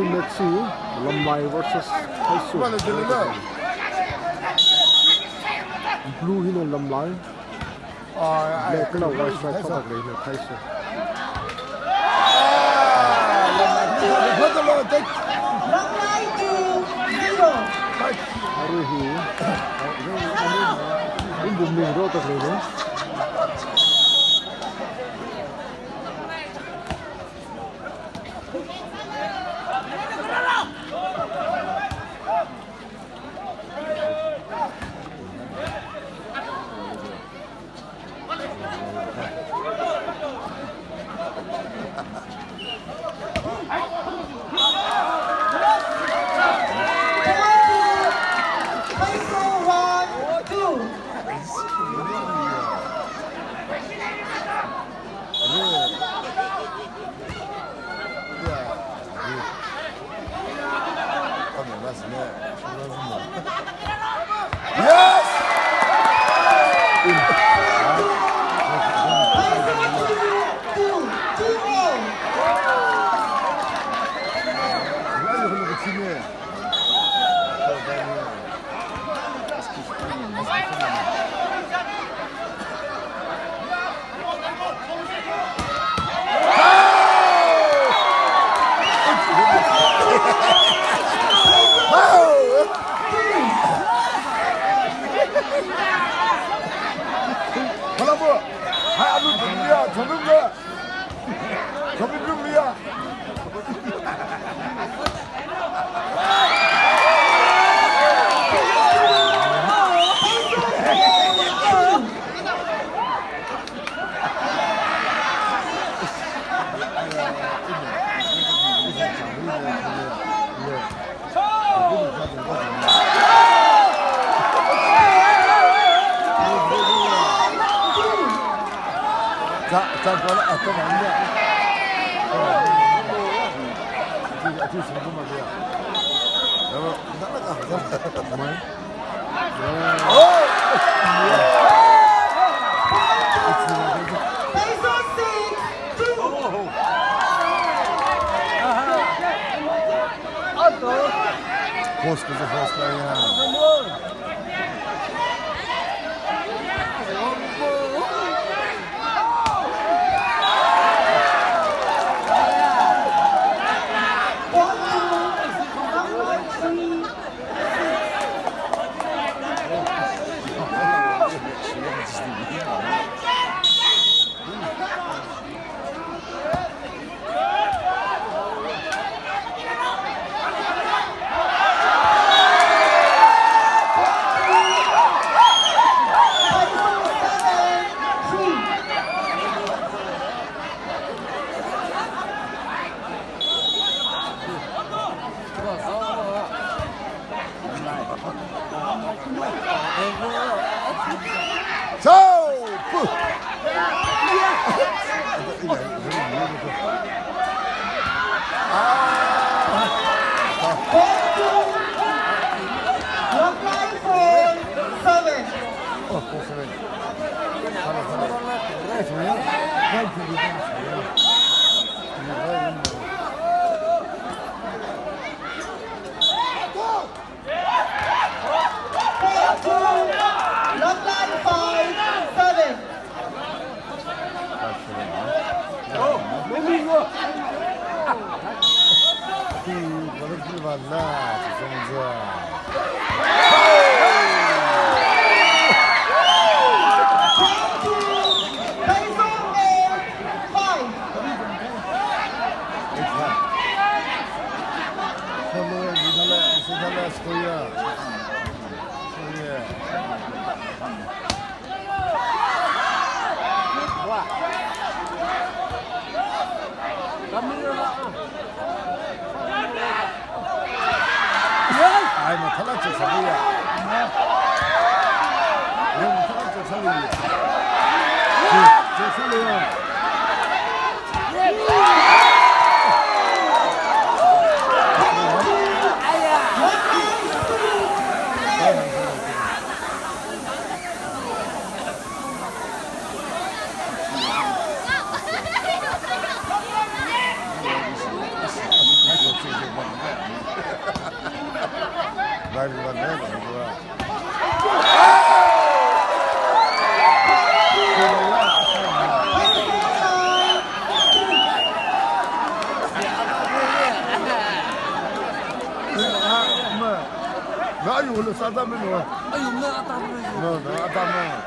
매치 람라이 vs 타이소. 블루 히는 람라이. 블랙 랑 화이트 스트라이프 레이는 타이소. 하루히 이런 몸매로 어떻게 되네? 가위가 내가 거야. 나 이걸로 싸다면 너. 아유, 나 아따면. 너 아따면.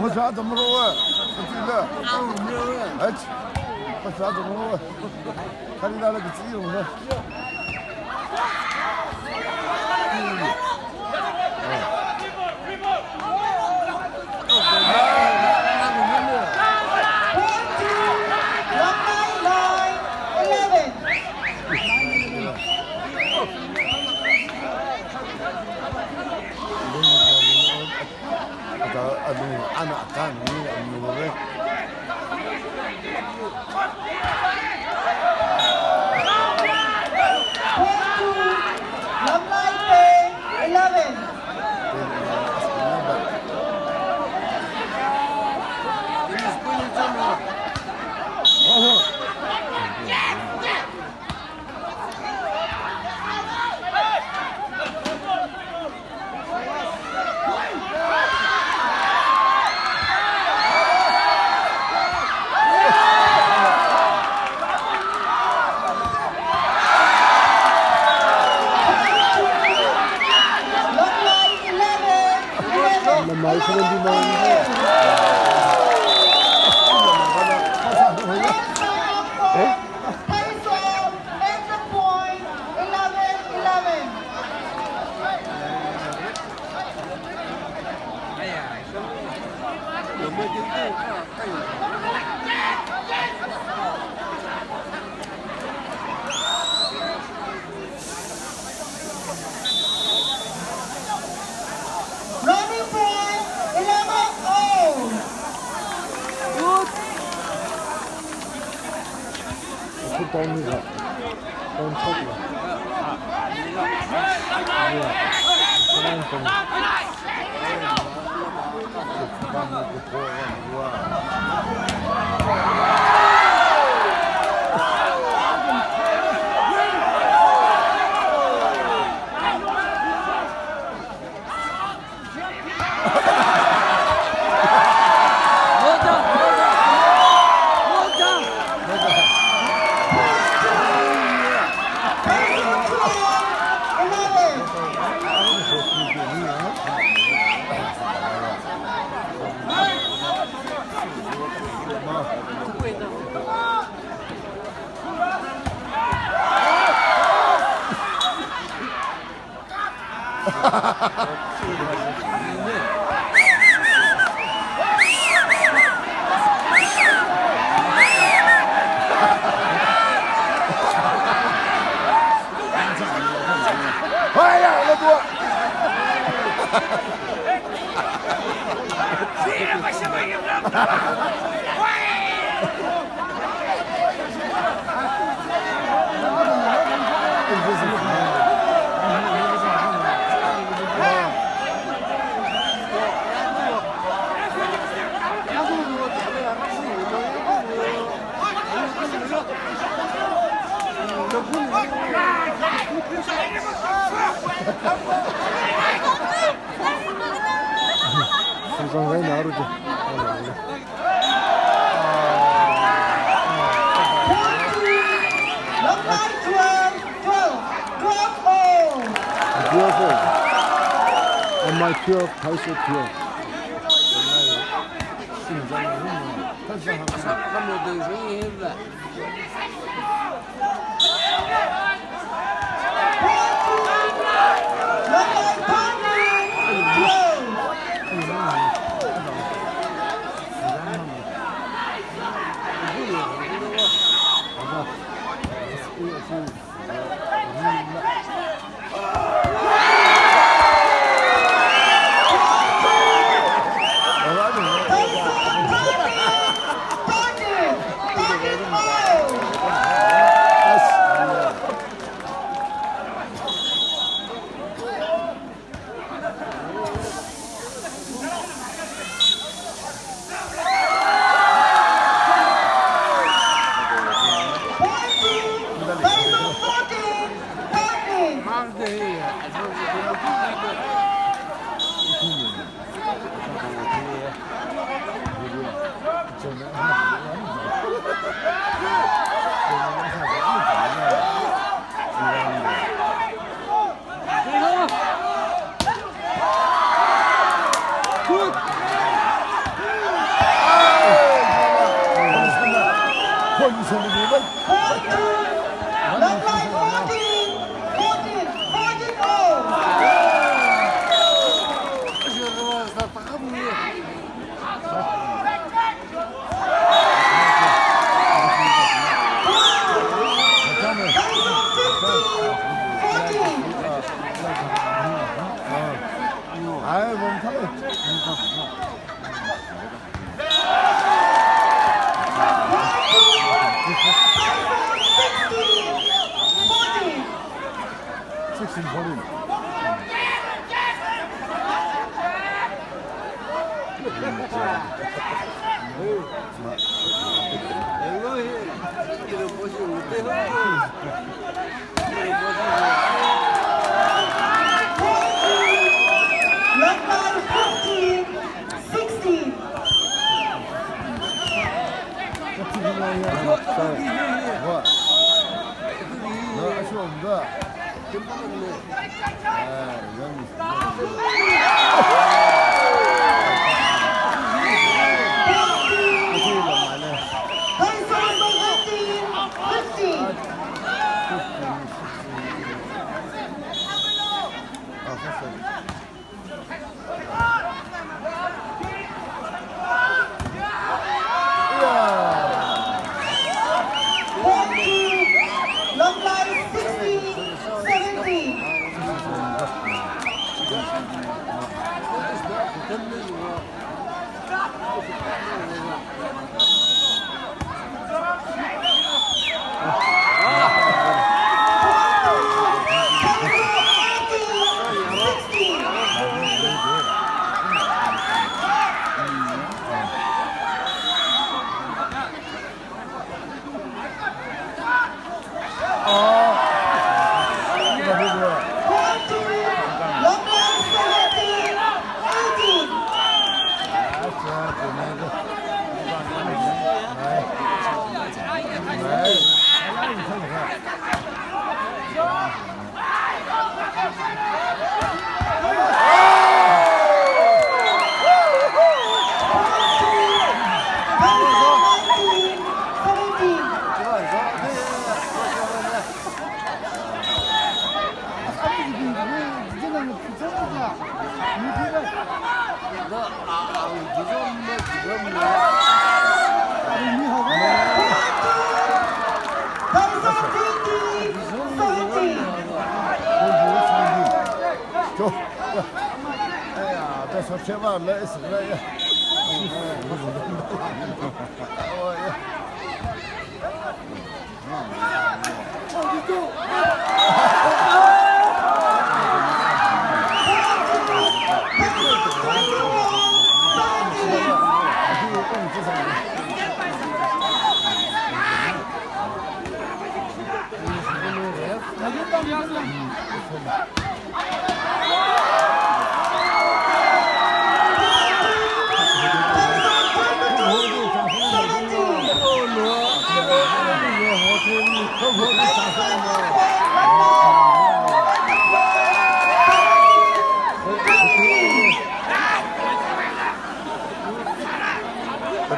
我啥怎么了我？我记得。哎，我啥怎么了我？看你那个肌肉呢。أنا أتاني أمي May 当那个当超级。哎呀，我多！ 상상이 나르죠. Beautiful. On my pure, 발소 pure. 한번 더 생각해봐. 아유, 몸 타네. 식신 버린. 이거 이런 것이 어때요? 뭐? 너 아쉬운가? 아, لا اسم لا يا 자,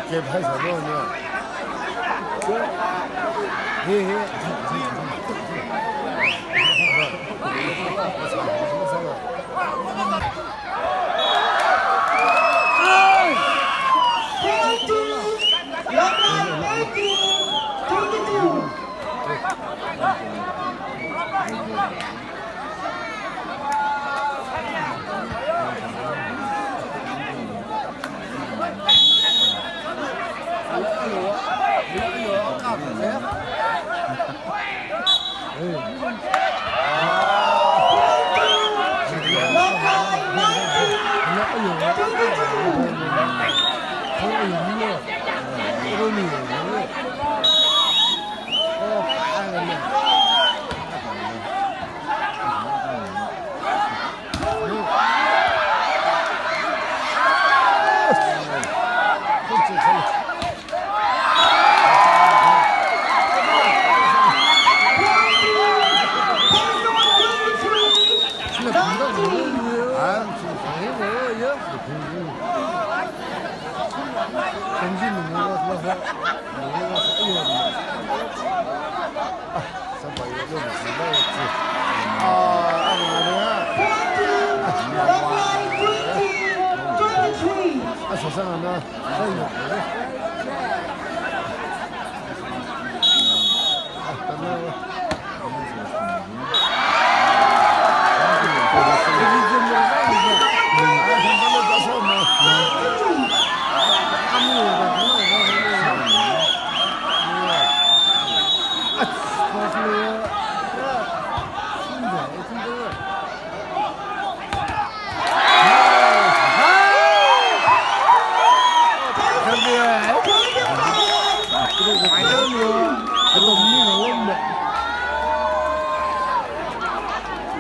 给拍小肉呢。嘿嘿。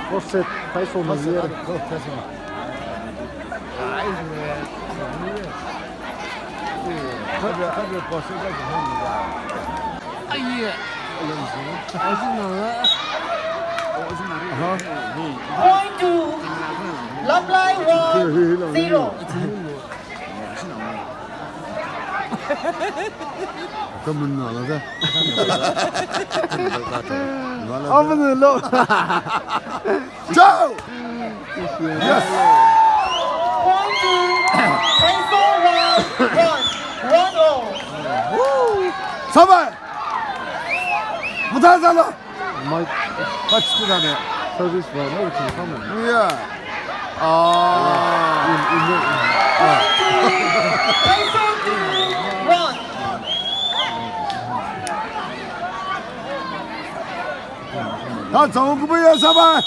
Forse fai solo una ieri.特别保持在以后你的。哎呀，我是哪个？我是哪个？ Point to Love Line 1-0. 그러면 나가자. 아무는 너. Go! Yes. Point to Pencil 1-1. 서발. 못하잖아. Mike 같이 들어가네. 서비스 var mı? Için tamam. 뭐야? 아. Pencil 1. 다 정구부야 서발.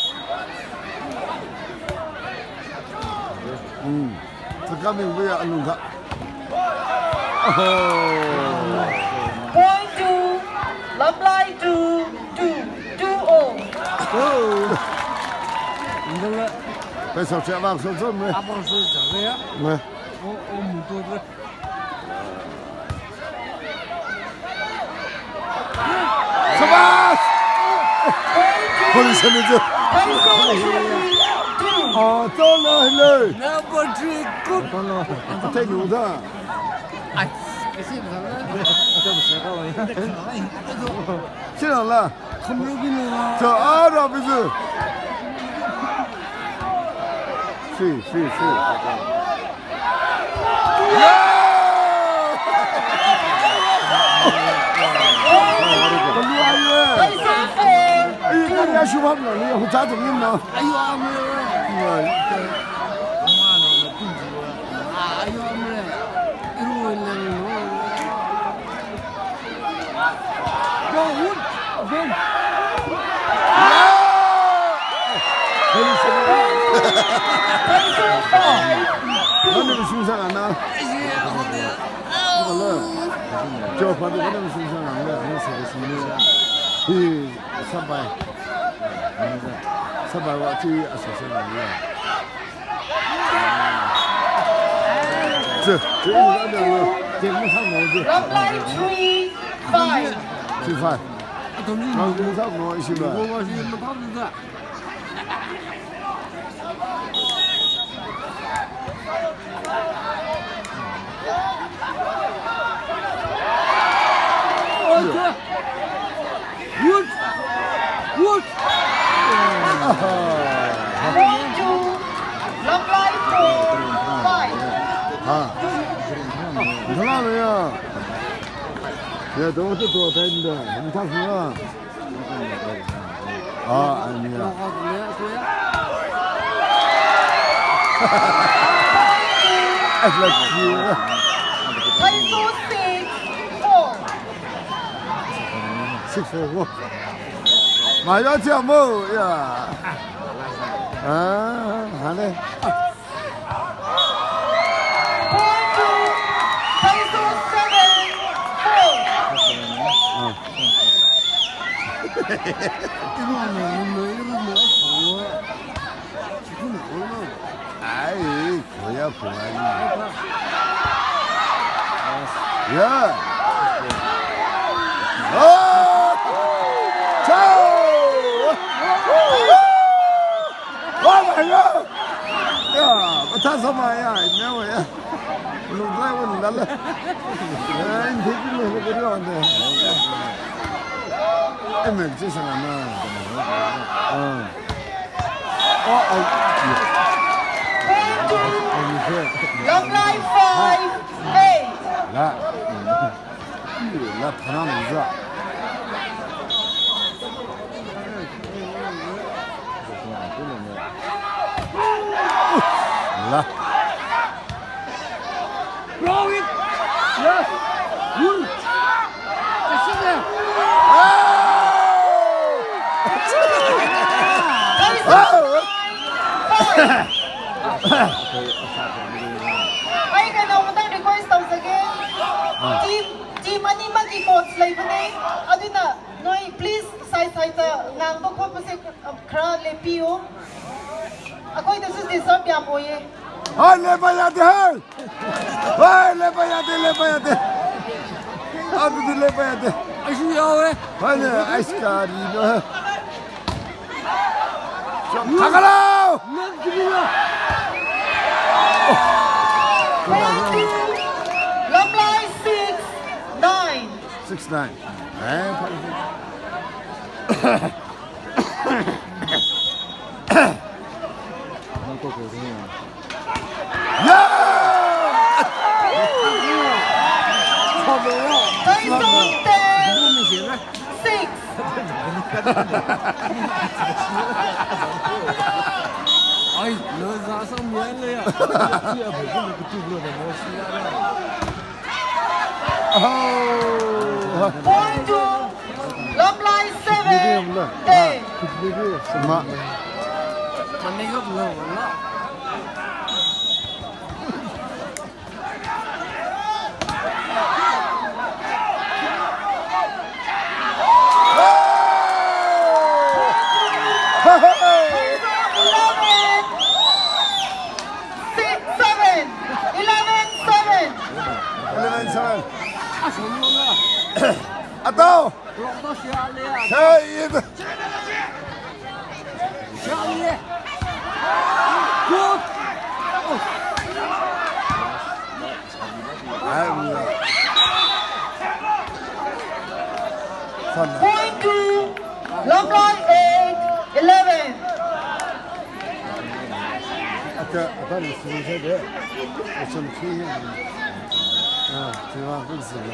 잠깐만 뭐야 안는가? Point to Love Line 2-0. 배서 제방 선수 뭐? 阿棒是怎么样？ 뭐? 我母多的。 서발. 폴리스미즈. Pencil 2. 아, 떨어질래. 那不是够。 되게 오다. 哎，这是什么？这不是高呀？ 신랑라. 他没有给你吗？ 저 아랍이즈. 시. 이거 야 슈밥나. 니 혼자 좀 있나? 哎呦阿妹，妈呢？我不知道。哎呦阿妹，一路来了。너는 심상 안 나? 이걸로 저 봐도 너는 심상 안 나. 이 사바와 티 아서서는 저 이거 제일 상모지. Love Line 3. 5. 吃饭。 동진 刚工差不多一起吧。 뭐가 지금 밥이다. 굿! Point to Lamblay 4. 5.啊，你看那样，这都是多菜的，你看什么？啊，哎你啊，哎来吃了， Taiso 6. 4. 吃火锅，马上节目呀，啊，好嘞， Point to Taiso 7. 4.哎，可以可以，呀，哦，走，我来呀，呀，我他什么呀？你看我呀，弄来我来了，哎，你听你那个地方的，哎，没这什么呢？嗯，哦。 Point to Lamblay 5. 8. 来，来爬上椅子。来， Blowing! Yes! Good! That's it! Ay, kailangan mo tayong request daw sa game. Team, ani mag-i-coach live na eh. Ano na, Noy, please, say ta, nang to ko pa si kra lepiyo. Ako ito sa deserve ya po eh. 好，来吧呀的，喂，来吧呀的，来吧呀的，啊，对对，来吧呀的， 아쉬워요. 反正爱是咖喱呢。看看喽。 Lamblay 6. 9. 6-9，哎，Tyson 10. 6. 아이, 너 사서 미안해요. Point to Lamblay 7. 10. 什么？ 내가 불러볼라. 아, 또! 자, 이거. 아이고. Point two, Lamblay 8, 11. 아까 무슨 세대? 좀 피해. 아, 제가 그랬어요.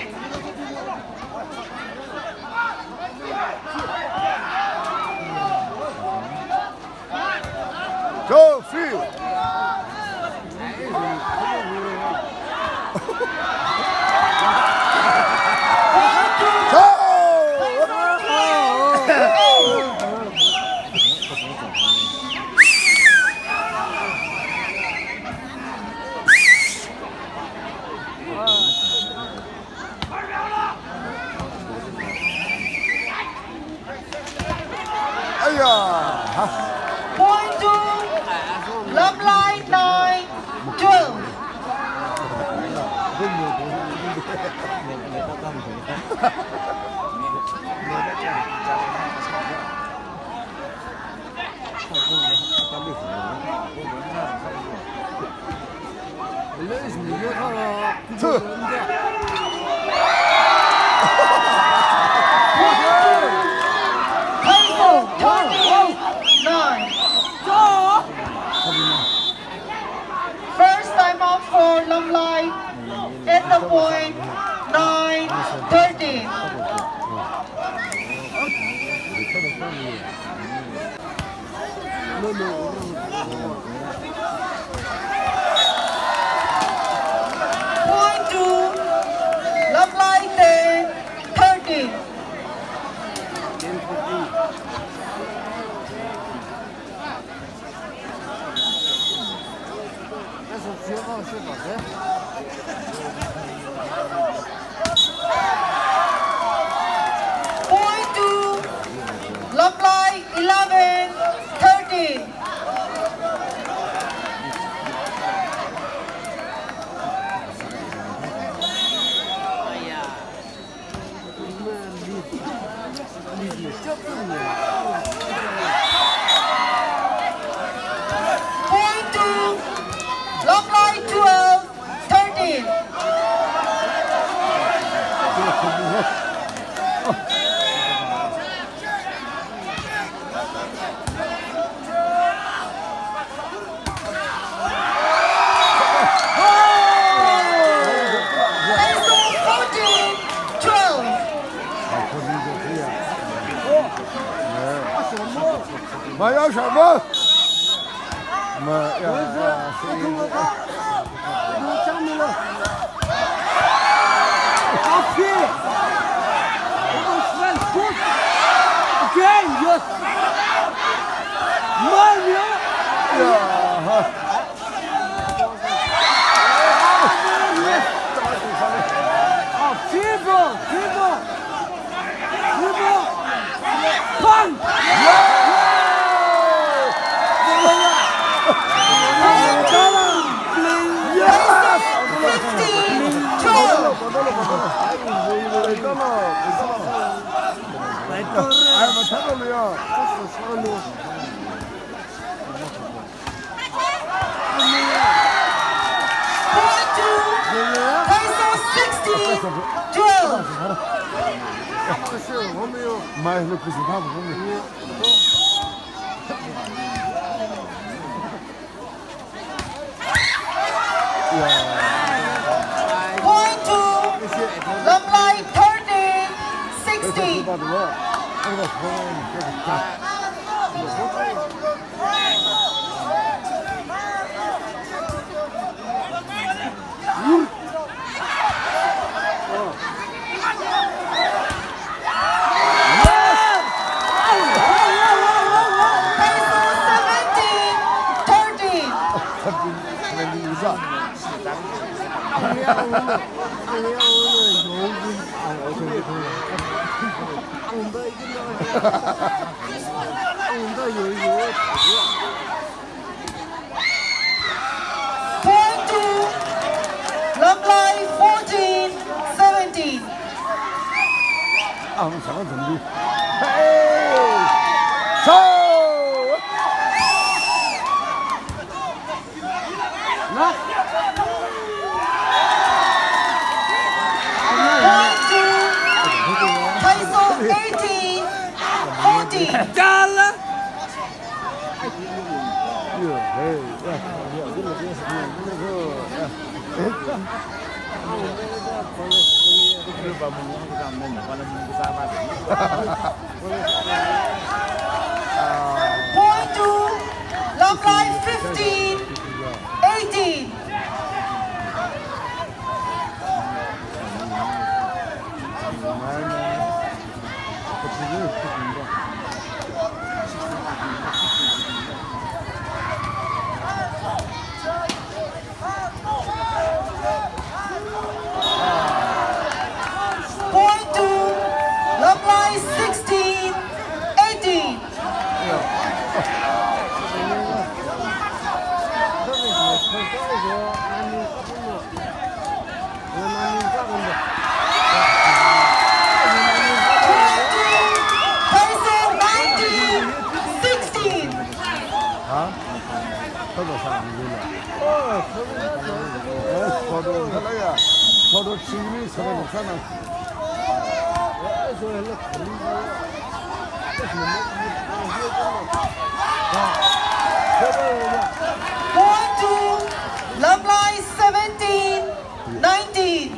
Go, free. Point two, Lamblay 9, 12. 원래 이거가 저. Taiso 39. First time out for Lamlai at the point 9-13. Point two, Lamlai 10-13. 계속 지어가 있어봐. Point two, Lamlai 11-13. Point two, Lamlai 12-13. Taiso 14-12.妈要什么？妈呀！哎，我看到没有？Point two, Taiso 16-12. 妈呀，那不行，他不行。 Point two, Lamlai 13-16. 把这个，那个朋友， Taiso 17-13. Point two, Lamlai 14-17. 啊，我想个准备，嘿，走！ Point two, Taiso 18-14. ，Point two, Lamlai 15-18. Point two, Lamlai 16-18. 저도 살아야 저도 지금이 서로 먹잖아. Point to Lamlai 17-19.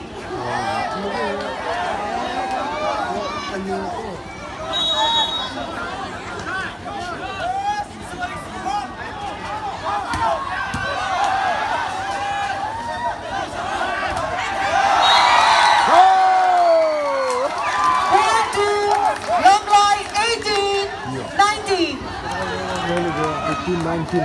Point to Lamlai 18-19. Really good. 18, 19.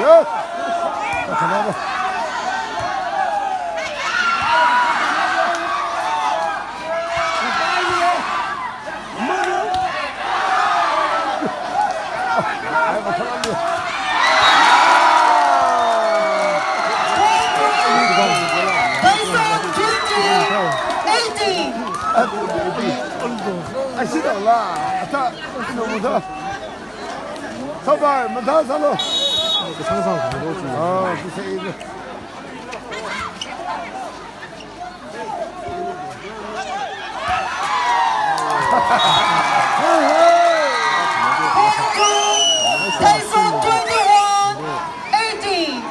야! 잠깐만. 아이고, 잠깐만요. Tyson 20-18. 아, 싫어라. 아따, 너무 더. 서발, 뭐 다 살로. 상상 강도지. 글쎄, 이거. Tyson 21-18.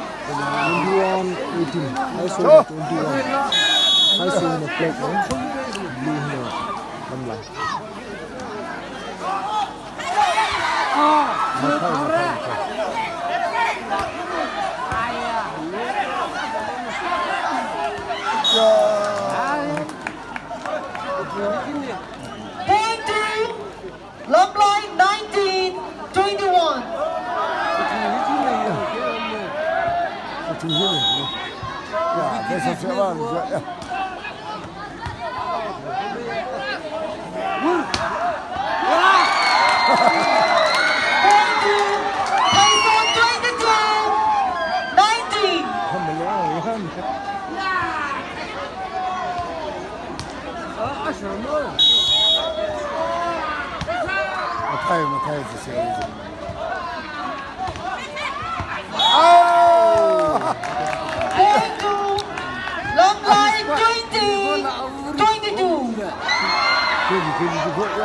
21, 18. Nice 저. one, 21. Nice one, the flag, no? Blue here. Lamlai. Point to Lamlai 19-21. 중심이. 야, 됐어, 제발. 야. Point to Tyson 22-19. 타임 주세요. 아! Point to Lamlai 20-22. 야.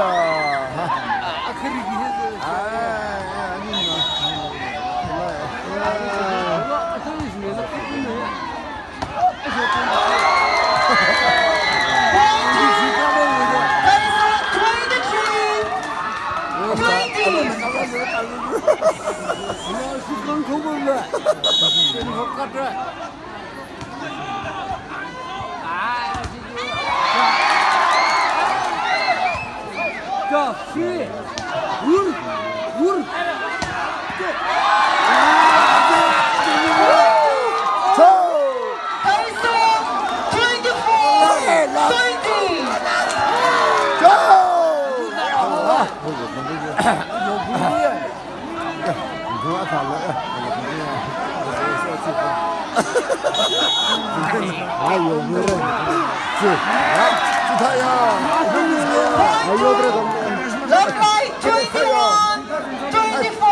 Lamlai 21-24.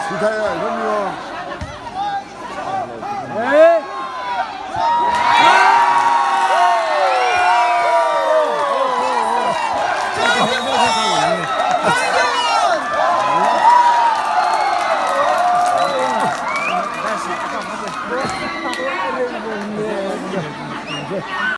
스타야 이런요.